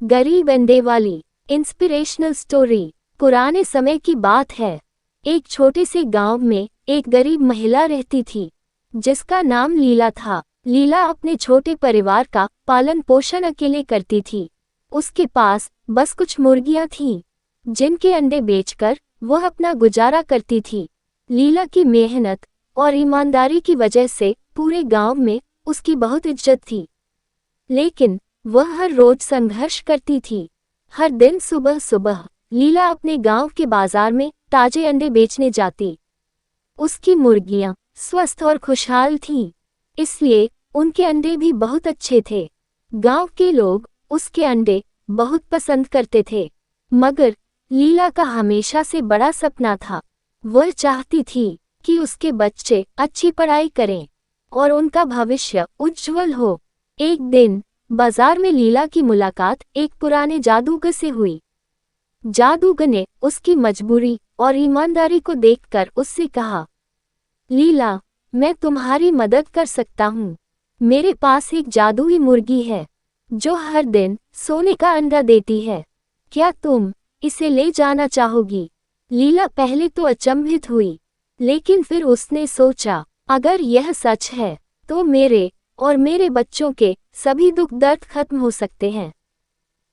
गरीब अंडे वाली इंस्पिरेशनल स्टोरी। पुराने समय की बात है। एक छोटे से गांव में एक गरीब महिला रहती थी जिसका नाम लीला था। लीला अपने छोटे परिवार का पालन पोषण अकेले करती थी। उसके पास बस कुछ मुर्गियां थीं जिनके अंडे बेचकर वह अपना गुजारा करती थी। लीला की मेहनत और ईमानदारी की वजह से पूरे गांव में उसकी बहुत इज्जत थी। लेकिन वह हर रोज संघर्ष करती थी। हर दिन सुबह सुबह लीला अपने गांव के बाजार में ताजे अंडे बेचने जाती। उसकी मुर्गियां स्वस्थ और खुशहाल थीं, इसलिए उनके अंडे भी बहुत अच्छे थे। गांव के लोग उसके अंडे बहुत पसंद करते थे। मगर लीला का हमेशा से बड़ा सपना था। वह चाहती थी कि उसके बच्चे अच्छी पढ़ाई करें और उनका भविष्य उज्जवल हो। एक दिन बाजार में लीला की मुलाकात एक पुराने जादूगर से हुई। जादूगर ने उसकी मजबूरी और ईमानदारी को देखकर उससे कहा, लीला, मैं तुम्हारी मदद कर सकता हूँ। मेरे पास एक जादुई मुर्गी है जो हर दिन सोने का अंडा देती है। क्या तुम इसे ले जाना चाहोगी? लीला पहले तो अचंभित हुई, लेकिन फिर उसने सोचा, अगर यह सच है तो मेरे और मेरे बच्चों के सभी दुख दर्द खत्म हो सकते हैं।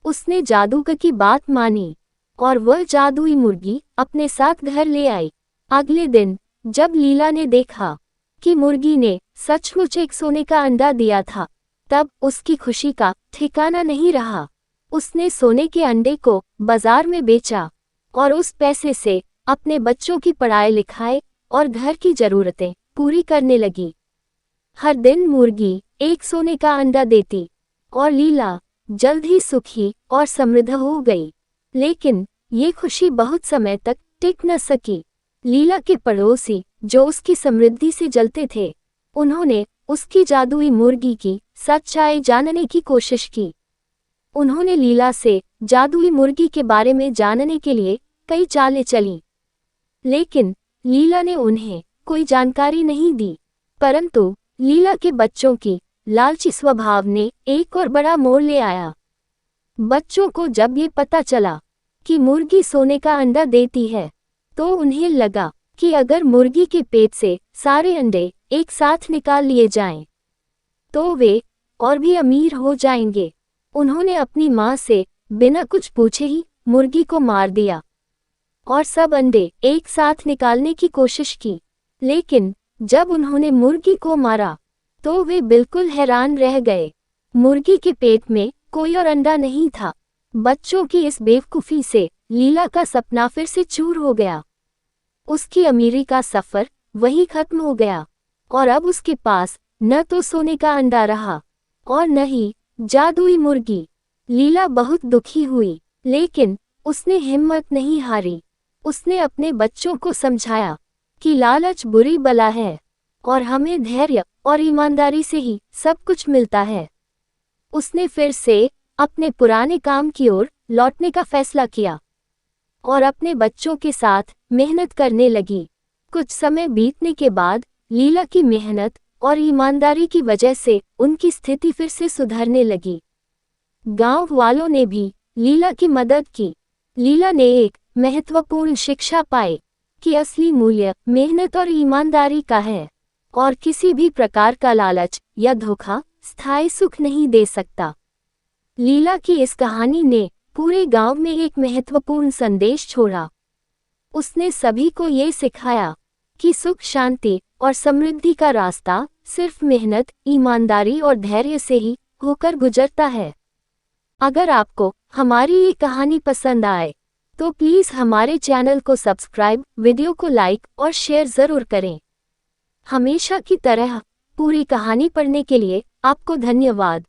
उसने जादूगर की बात मानी और वह जादुई मुर्गी अपने साथ घर ले आई। अगले दिन जब लीला ने देखा कि मुर्गी ने सचमुच एक सोने का अंडा दिया था, तब उसकी खुशी का ठिकाना नहीं रहा। उसने सोने के अंडे को बाजार में बेचा और उस पैसे से अपने बच्चों की पढ़ाई लिखाई और घर की जरूरतें पूरी करने लगी। हर दिन मुर्गी एक सोने का अंडा देती और लीला जल्द ही सुखी और समृद्ध हो गई। लेकिन ये खुशी बहुत समय तक टिक न सकी। लीला के पड़ोसी जो उसकी समृद्धि से जलते थे, उन्होंने उसकी जादुई मुर्गी की सच्चाई जानने की कोशिश की। उन्होंने लीला से जादुई मुर्गी के बारे में जानने के लिए कई चालें चलीं, लेकिन लीला ने उन्हें कोई जानकारी नहीं दी। परंतु लीला के बच्चों की लालची स्वभाव ने एक और बड़ा मोड़ ले आया। बच्चों को जब ये पता चला कि मुर्गी सोने का अंडा देती है, तो उन्हें लगा कि अगर मुर्गी के पेट से सारे अंडे एक साथ निकाल लिए जाएं, तो वे और भी अमीर हो जाएंगे। उन्होंने अपनी माँ से बिना कुछ पूछे ही मुर्गी को मार दिया और सब अंडे एक साथ निकालने की कोशिश की। लेकिन जब उन्होंने मुर्गी को मारा तो वे बिल्कुल हैरान रह गए। मुर्गी के पेट में कोई और अंडा नहीं था। बच्चों की इस बेवकूफ़ी से लीला का सपना फिर से चूर हो गया। उसकी अमीरी का सफ़र वहीं खत्म हो गया और अब उसके पास न तो सोने का अंडा रहा और न ही जादुई मुर्गी। लीला बहुत दुखी हुई, लेकिन उसने हिम्मत नहीं हारी। उसने अपने बच्चों को समझाया कि लालच बुरी बला है और हमें धैर्य और ईमानदारी से ही सब कुछ मिलता है। उसने फिर से अपने पुराने काम की ओर लौटने का फैसला किया और अपने बच्चों के साथ मेहनत करने लगी। कुछ समय बीतने के बाद लीला की मेहनत और ईमानदारी की वजह से उनकी स्थिति फिर से सुधरने लगी। गांव वालों ने भी लीला की मदद की। लीला ने एक महत्वपूर्ण शिक्षा पाई कि असली मूल्य मेहनत और ईमानदारी का है और किसी भी प्रकार का लालच या धोखा स्थायी सुख नहीं दे सकता। लीला की इस कहानी ने पूरे गांव में एक महत्वपूर्ण संदेश छोड़ा। उसने सभी को ये सिखाया कि सुख, शांति और समृद्धि का रास्ता सिर्फ मेहनत, ईमानदारी और धैर्य से ही होकर गुजरता है। अगर आपको हमारी ये कहानी पसंद आए तो प्लीज़ हमारे चैनल को सब्सक्राइब, वीडियो को लाइक और शेयर ज़रूर करें। हमेशा की तरह पूरी कहानी पढ़ने के लिए आपको धन्यवाद।